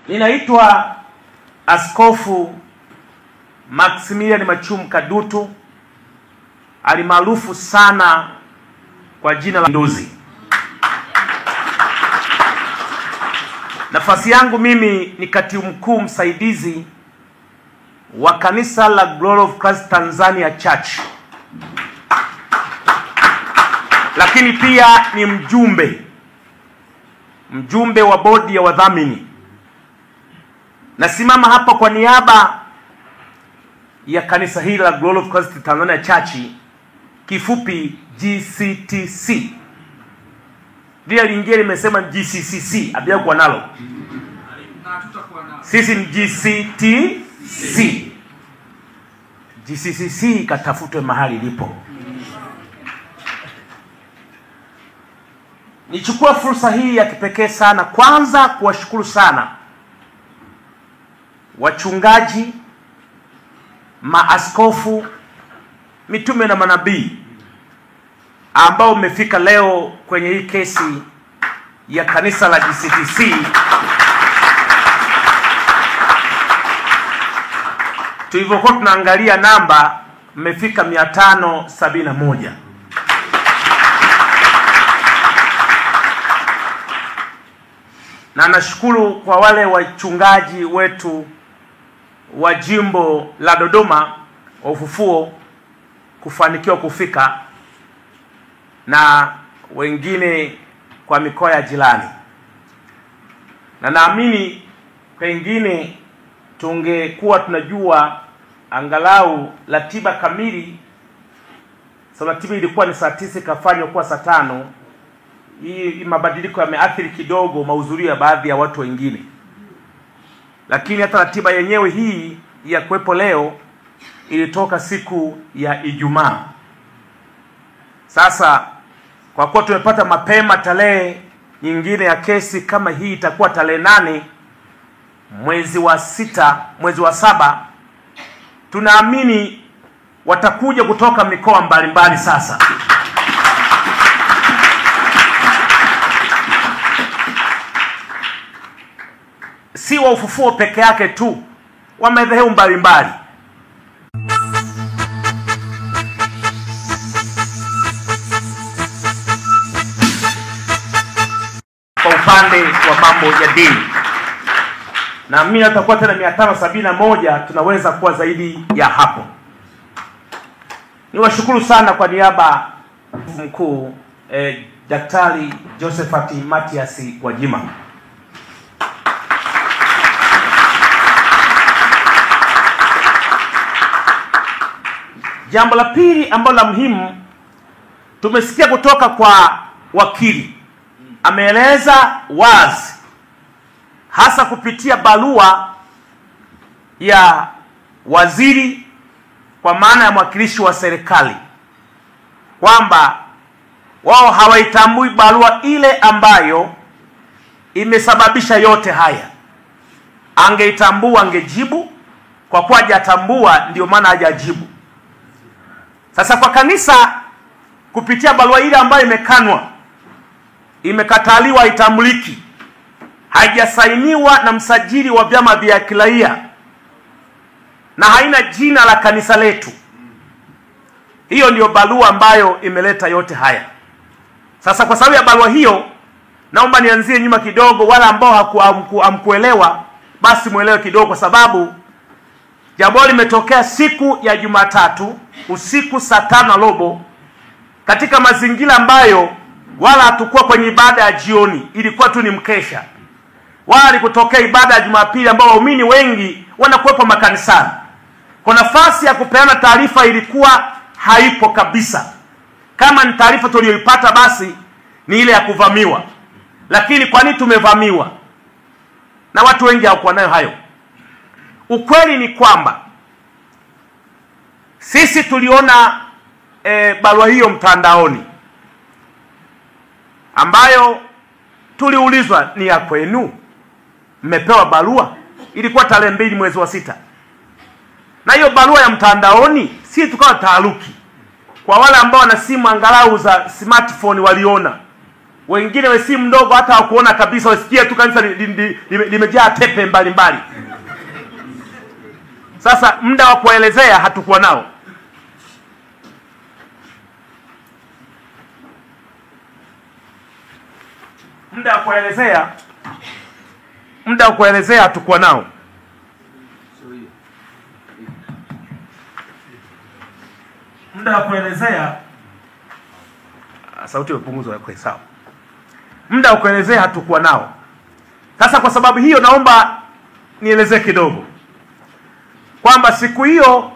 Ninaitwa Askofu Maximilian Machum Kadutu, alimaarufu sana kwa jina la Nduzi. Nafasi yangu mimi ni katibu mkuu msaidizi wa kanisa la Glory of Christ Tanzania Church, lakini pia ni mjumbe wa bodi ya wadhamini. Nasimama hapa kwa niaba ya kanisa hili la Glory of Christ Tanzania Church, kifupi GCTC. Vile lingine limesema GCCC, abia kwa nalo. Sisi ni GCTC. GCCC katafutwe mahali lipo. Nichukua fursa hii ya kipekee sana kwanza kuwashukuru sana wachungaji, maaskofu, mitume na manabii ambao umefika leo kwenye hii kesi ya kanisa la GCTC. Tulivyokuwa tunaangalia namba, mmefika 571. Na nashukuru kwa wale wachungaji wetu wa jimbo la Dodoma wa Ufufuo kufanikiwa kufika, na wengine kwa mikoa ya jirani. Na naamini pengine tungekuwa tunajua angalau ratiba kamili. So ratiba ilikuwa ni saa 9 kafanywa kuwa saa 5. Hii mabadiliko yameathiri kidogo mahudhurio ya baadhi ya watu wengine. Lakini hata ratiba yenyewe hii ya kuwepo leo ilitoka siku ya Ijumaa. Sasa kwa kuwa tumepata mapema tarehe nyingine ya kesi kama hii, itakuwa tarehe 8 mwezi wa 7, tunaamini watakuja kutoka mikoa mbalimbali. Sasa si wa Ufufuo peke yake tu, wa madhehebu mbalimbali. Kwa upande wa mambo ya dini, na mimi natakuwa tena 571, tunaweza kuwa zaidi ya hapo. Niwashukuru sana kwa niaba mkuu Daktari Josephat Mathias Gwajima. Jambo la pili ambalo la muhimu, tumesikia kutoka kwa wakili, ameeleza wazi hasa kupitia barua ya waziri kwa maana ya mwakilishi wa serikali kwamba wao hawaitambui barua ile ambayo imesababisha yote haya. Angeitambua angejibu, kwa kuwa hajatambua ndio maana hajajibu. Sasa kwa kanisa kupitia barua ile ambayo imekanwa, imekataliwa, haitambuliki, haijasainiwa na msajili wa vyama vya kiraia na haina jina la kanisa letu, hiyo ndio barua ambayo imeleta yote haya. Sasa kwa sababu ya barua hiyo, naomba nianzie nyuma kidogo. Wala ambao hamkuelewa basi muelewe kidogo, kwa sababu jambo limetokea siku ya Jumatatu usiku saa 5:15 katika mazingira ambayo wala hatukuwa kwenye ibada ya jioni, ilikuwa tu ni mkesha. Wala alikutokea ibada ya Jumapili ambao waumini wengi wanakuwepo makanisani. Kwa nafasi ya kupeana taarifa ilikuwa haipo kabisa. Kama ni taarifa tuliyoipata basi ni ile ya kuvamiwa. Lakini kwa nini tumevamiwa? Na watu wengi hawakuwa nayo hayo. Ukweli ni kwamba sisi tuliona barua hiyo mtandaoni, ambayo tuliulizwa ni ya kwenu, mmepewa barua. Ilikuwa tarehe 2 mwezi wa 6. Na hiyo barua ya mtandaoni si tukawa taharuki. Kwa wale ambao wana simu angalau za smartphone waliona Wengine we si mdogo hata hakuona kabisa, wasikia tu kanisa limejaa tepe mbalimbali. Sasa muda wa kuelezea hatukuwa nao. Muda wa kuelezea hatukuwa nao. Muda wa kuelezea sauti imepunguzwa kwa sawa. Muda wa kuelezea hatukuwa nao. Sasa kwa sababu hiyo naomba nielezee kidogo kwamba siku hiyo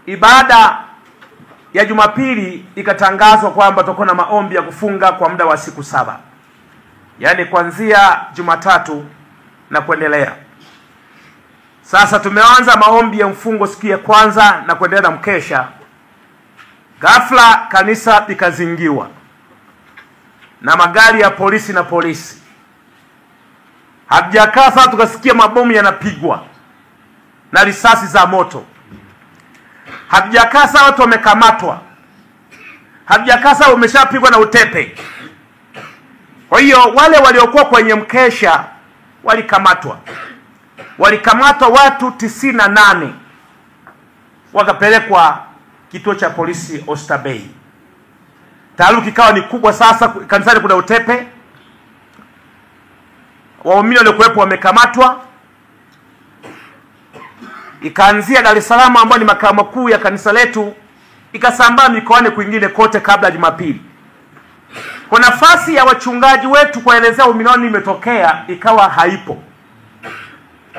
ibada ya Jumapili ikatangazwa kwamba tutakuwa na maombi ya kufunga kwa muda wa siku 7. Yaani kuanzia Jumatatu na kuendelea. Sasa tumeanza maombi ya mfungo siku ya kwanza na kuendelea na mkesha. Ghafla kanisa likazingiwa na magari ya polisi na polisi. Hatujakaa sasa tukasikia mabomu yanapigwa na risasi za moto. Hatujakaa sasa watu wamekamatwa. Hatujakaa sasa umeshapigwa na utepe. Kwa hiyo wale waliokuwa kwenye mkesha walikamatwa. Walikamatwa watu 98. Wakapelekwa kituo cha polisi Oysterbay. Taharuki ikawa ni kubwa sasa, kanisani kuna utepe. Waumini waliokuwepo wamekamatwa. Ikaanzia Dar es Salaam ambayo ni makao makuu ya kanisa letu, ikasambaa mikoani kwingine kote kabla Jumapili. Kwa nafasi ya wachungaji wetu kuelezea uminoni imetokea ikawa haipo.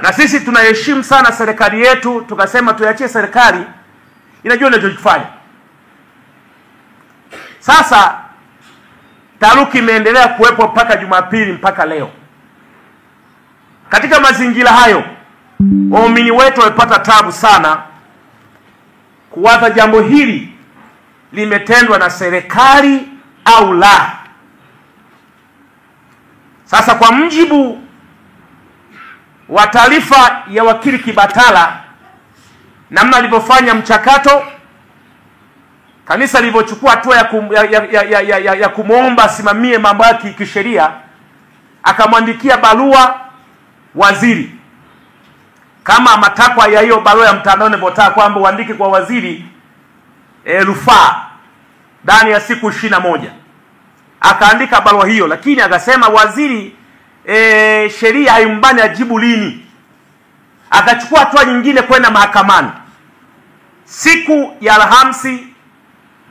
Na sisi tunaheshimu sana serikali yetu, tukasema tuiachie serikali inajua inachofanya. Sasa taharuki imeendelea kuwepo mpaka Jumapili mpaka leo. Katika mazingira hayo, waumini wetu wamepata tabu sana kuwaza jambo hili limetendwa na serikali au la. Sasa kwa mjibu wa taarifa ya wakili Kibatala, namna alivyofanya mchakato, kanisa lilivyochukua hatua ya kumwomba asimamie mambo yake kisheria, akamwandikia barua waziri kama matakwa ya hiyo barua ya mtandao inavyotaka kwamba uandike kwa waziri rufaa ndani ya siku 21. Akaandika barua hiyo, lakini akasema waziri sheria haimbani ajibu lini. Akachukua hatua nyingine kwenda mahakamani. Siku ya Alhamisi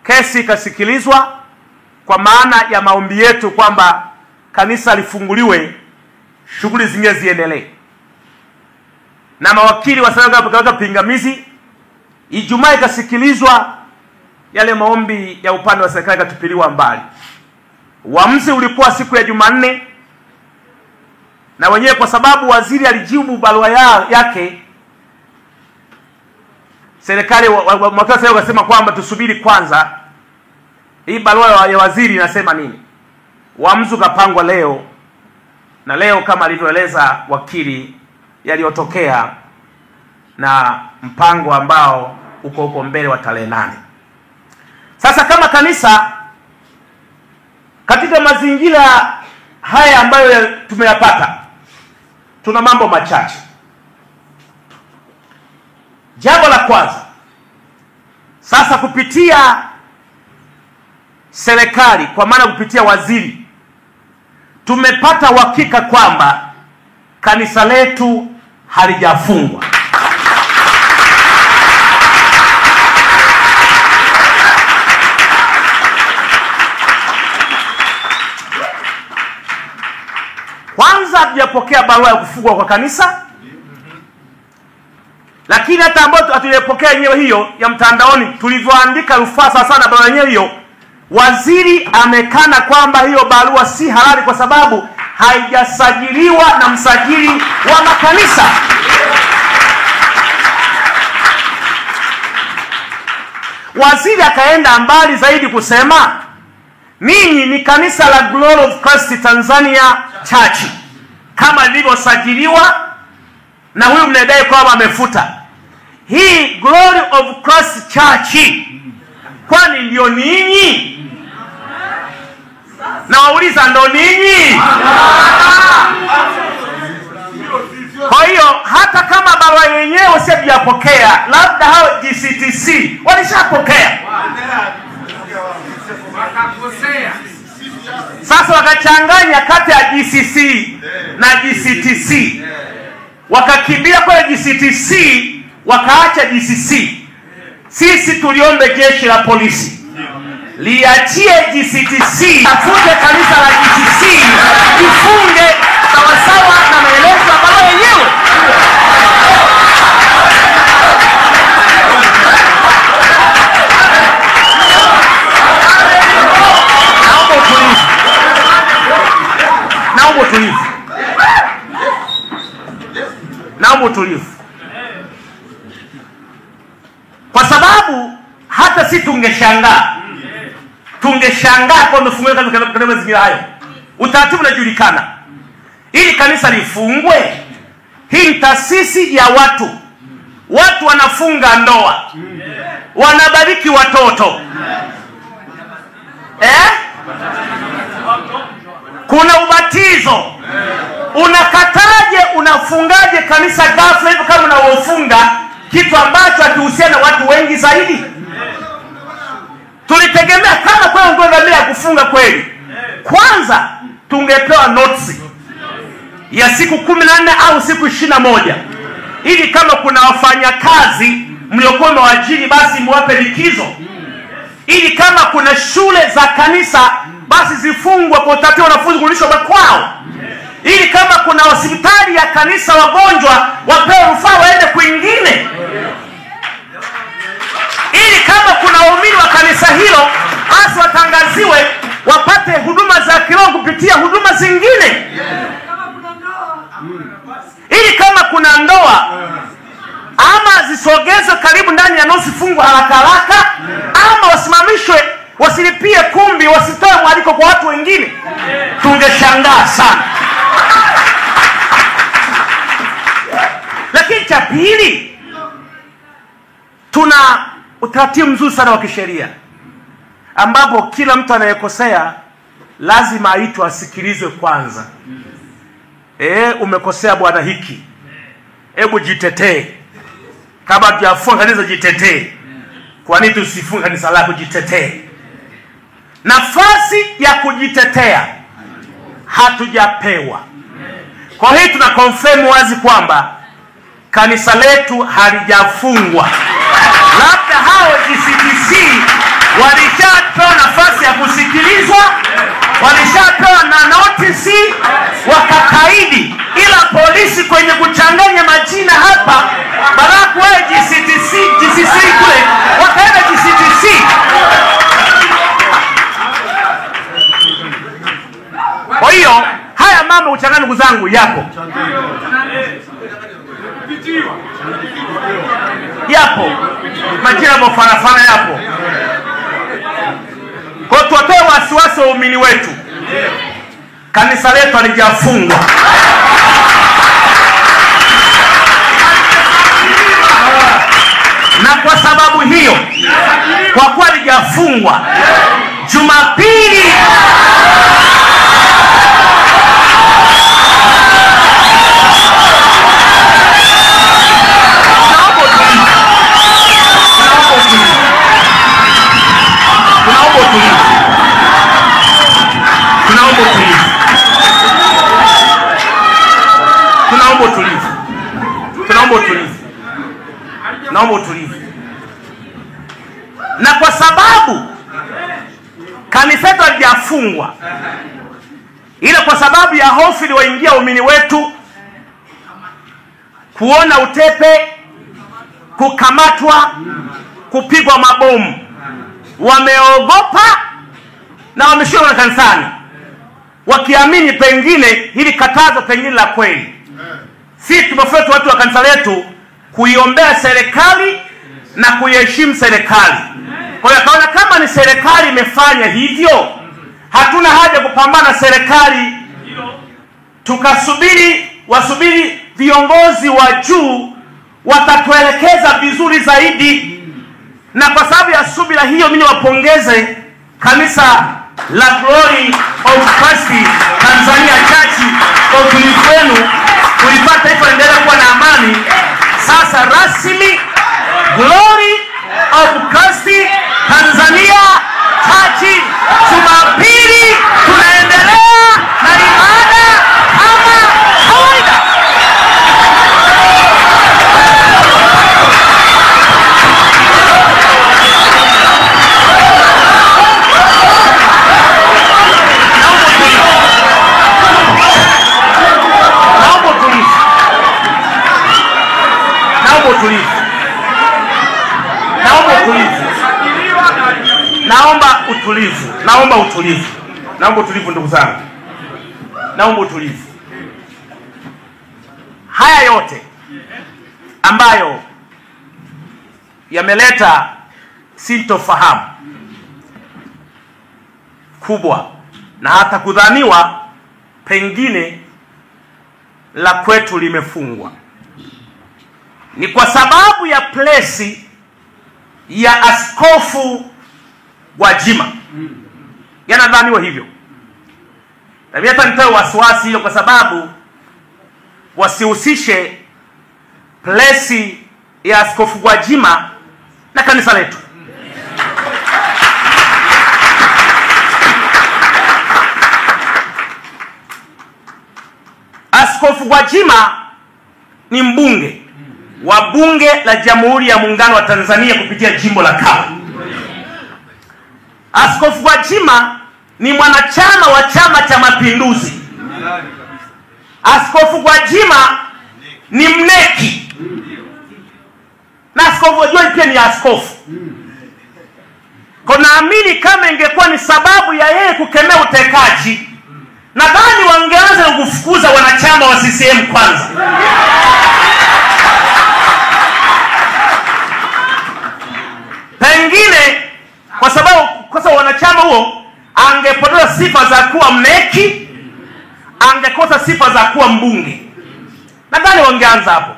kesi ikasikilizwa kwa maana ya maombi yetu kwamba kanisa lifunguliwe, shughuli zingine ziendelee. Na mawakili wakaweka pingamizi. Ijumaa ikasikilizwa, yale maombi ya upande wa serikali yakatupiliwa mbali. Uamuzi ulikuwa siku ya Jumanne, na wenyewe kwa sababu waziri alijibu barua yake, serikali wakasema kwamba tusubiri kwanza hii barua ya waziri inasema nini. Uamuzi ukapangwa leo, na leo kama alivyoeleza wakili yaliyotokea na mpango ambao uko mbele wa tarehe 8. Sasa kama kanisa katika mazingira haya ambayo tumeyapata, tuna mambo machache. Jambo la kwanza, sasa kupitia serikali kwa maana kupitia waziri, tumepata uhakika kwamba kanisa letu halijafungwa. Kwanza hatujapokea barua ya kufungwa kwa kanisa, lakini hata ambayo hatujapokea yenyewe hiyo ya mtandaoni, tulivyoandika rufaa sana barua yenyewe hiyo, waziri amekana kwamba hiyo barua si halali kwa sababu haijasajiliwa na msajili wa makanisa. Waziri akaenda mbali zaidi kusema, ninyi ni kanisa la Glory of Christ Tanzania Church kama lilivyosajiliwa, na huyu mnadai kwamba amefuta. Hii Glory of Christ Church kwani ndio ninyi? Na wauliza ndo ninyi? Kwa hiyo hata kama barua yenyewe sijapokea, labda hao GCTC walishapokea. Sasa wakachanganya kati ya GCC na GCTC. Wakakimbia kwa GCTC, wakaacha GCC. Sisi tuliombe jeshi la polisi liachie GCTC, afute kanisa la GCC, ifunge sawasawa na maelezo ambayo yenyewe. Naomba utulivu. Kwa sababu hata si tungeshangaa kwa mfungue katika mazingira hayo. Utaratibu unajulikana. Ili kanisa lifungwe, hii taasisi ya watu wanafunga ndoa, wanabariki watoto, kuna ubatizo. Unakataje, unafungaje kanisa ghafla hivyo kama unaofunga kitu ambacho hakihusiana na watu wengi zaidi? Tulitegemea kama kwa ungeendelea kufunga kweli, kwanza tungepewa notice ya siku 14 au siku 21, ili kama kuna wafanyakazi mliokuwa mwaajiri basi muwape likizo, ili kama kuna shule za kanisa basi zifungwe kwa utaratibu, wanafunzi kurudishwa makwao, ili kama kuna hospitali ya kanisa wagonjwa wapewe rufaa waende kwingine, ili kama kuna waumini wa kanisa hilo basi watangaziwe wapate huduma za kiroho kupitia huduma zingine, ili kama kuna ndoa ama zisogezwe karibu ndani ya nusu fungu haraka, ama wasimamishwe, wasilipie kumbi, wasitoe mwaliko kwa watu wengine. Tungeshangaa sana. Lakini cha pili, tuna utaratibu mzuri sana wa kisheria ambapo kila mtu anayekosea lazima aitwe asikilizwe kwanza. Umekosea bwana hiki, hebu jitetee. Kama hujafunga kanisa, jitetee. Kwa nini tusifunge kanisa lako? Jitetee. Nafasi ya kujitetea hatujapewa. Kwa hiyo tuna confirm wazi kwamba kanisa letu halijafungwa. Labda hao GCTC walishapewa nafasi ya kusikilizwa, walishapewa na notice wakakaidi, ila polisi kwenye kuchanganya majina hapa baraku wa GCTC kule wakaenda GCTC. Kwa hiyo haya mambo uchanganya, ndugu zangu, yapo majina mafanafana yapo. Kwa tuwatoe wasiwasi wa waumini wetu, kanisa letu halijafungwa. Na kwa sababu hiyo, kwa kuwa halijafungwa, Jumapili naomba utulivu. Na kwa sababu kanisa letu halijafungwa, ila kwa sababu ya hofu iliyoingia waumini wetu kuona utepe, kukamatwa, kupigwa mabomu, wameogopa na wameshuka kanisani, wakiamini pengine hili katazo pengine la kweli. Sisi tumefuata watu wa kanisa letu kuiombea serikali na kuiheshimu serikali. Kwa hiyo kaona kama ni serikali imefanya hivyo, hatuna haja kupambana na serikali, wasubiri viongozi wa juu watatuelekeza vizuri zaidi. Na kwa sababu ya subira hiyo, mimi niwapongeze kanisa la Glory of Christ Tanzania Church kwa utulivu wenu kulipata taifa endelea kuwa na amani. Sasa rasmi Glory of Christ Tanzania Church Jumapili tunaendelea na ibada kama kawaida. Naomba utulivu ndugu zangu. Naomba utulivu. Haya yote ambayo yameleta sintofahamu kubwa na hata kudhaniwa pengine la kwetu limefungwa ni kwa sababu ya plesi ya Askofu Gwajima. Yanadhaniwa hivyo. Na mimi hata nitoe wasiwasi hilo kwa sababu wasihusishe plesi ya Askofu Gwajima na kanisa letu. Askofu Gwajima ni mbunge wa bunge la Jamhuri ya Muungano wa Tanzania kupitia jimbo la Kawe. Askofu Gwajima ni mwanachama wa Chama cha Mapinduzi. Askofu Gwajima ni mneki. Na Askofu Gwajima pia ni askofu. Kwa naamini kama ingekuwa ni sababu ya yeye kukemea utekaji, nadhani wangeanza kufukuza wanachama wa CCM kwanza. Pengine kwa sababu wanachama huo angepoteza sifa za kuwa mneki, angekosa sifa za kuwa mbunge. Nadhani wangeanza hapo.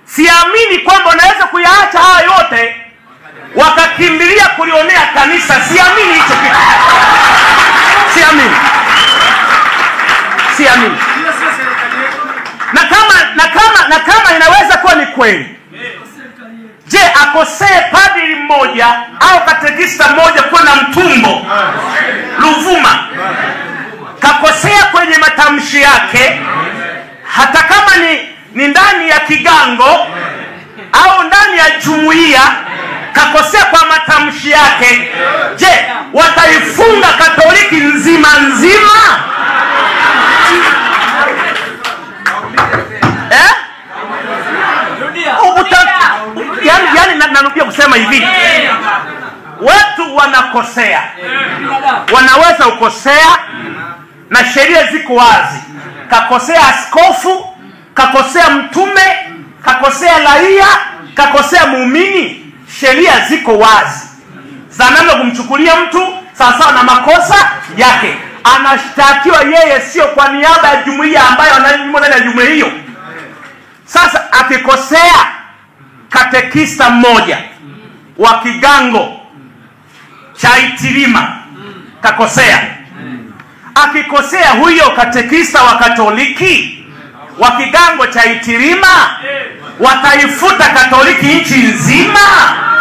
Siamini kwamba wanaweza kuyaacha haya yote wakakimbilia kulionea kanisa. Siamini hicho kitu. Siamini. Na kama inaweza kuwa ni kweli, je, akosee padri mmoja au katekista mmoja kwa na Mtumbo Luvuma kakosea kwenye matamshi yake, hata kama ni ndani ya kigango au ndani ya jumuiya, kakosea kwa matamshi yake, je, wataifunga Katoliki nzima? Narudia kusema hivi, watu wanakosea, wanaweza ukosea na sheria ziko wazi. Kakosea askofu, kakosea mtume, kakosea raia, kakosea muumini, sheria ziko wazi za namna kumchukulia mtu sawasawa na makosa yake. Anashtakiwa yeye, sio kwa niaba ya jumuiya ambayo anayumo ndani ya jumuiya hiyo. Sasa akikosea katekista mmoja wa kigango cha Itilima kakosea, akikosea huyo katekista wa Katoliki wa kigango cha Itilima, wataifuta Katoliki nchi nzima,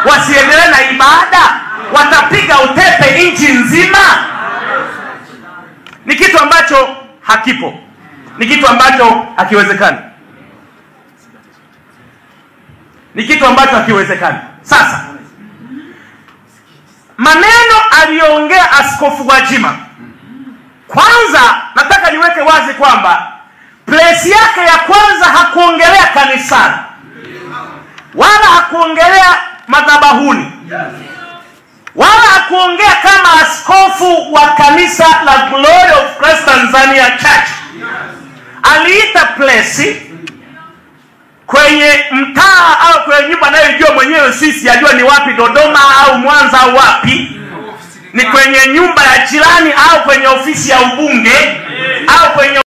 wasiendelee na ibada, watapiga utepe nchi nzima? Ni kitu ambacho hakipo, ni kitu ambacho hakiwezekani, ni kitu ambacho hakiwezekani. Sasa maneno aliyoongea Askofu Gwajima, kwanza nataka niweke wazi kwamba plesi yake ya kwanza hakuongelea kanisani wala hakuongelea madhabahuni wala hakuongea kama askofu wa kanisa la Glory of Christ Tanzania Church. Aliita plesi kwenye mtaa au kwenye nyumba anayojua mwenyewe, sisi ajua ni wapi, Dodoma au Mwanza au wapi, ni kwenye nyumba ya jirani au kwenye ofisi ya ubunge au kwenye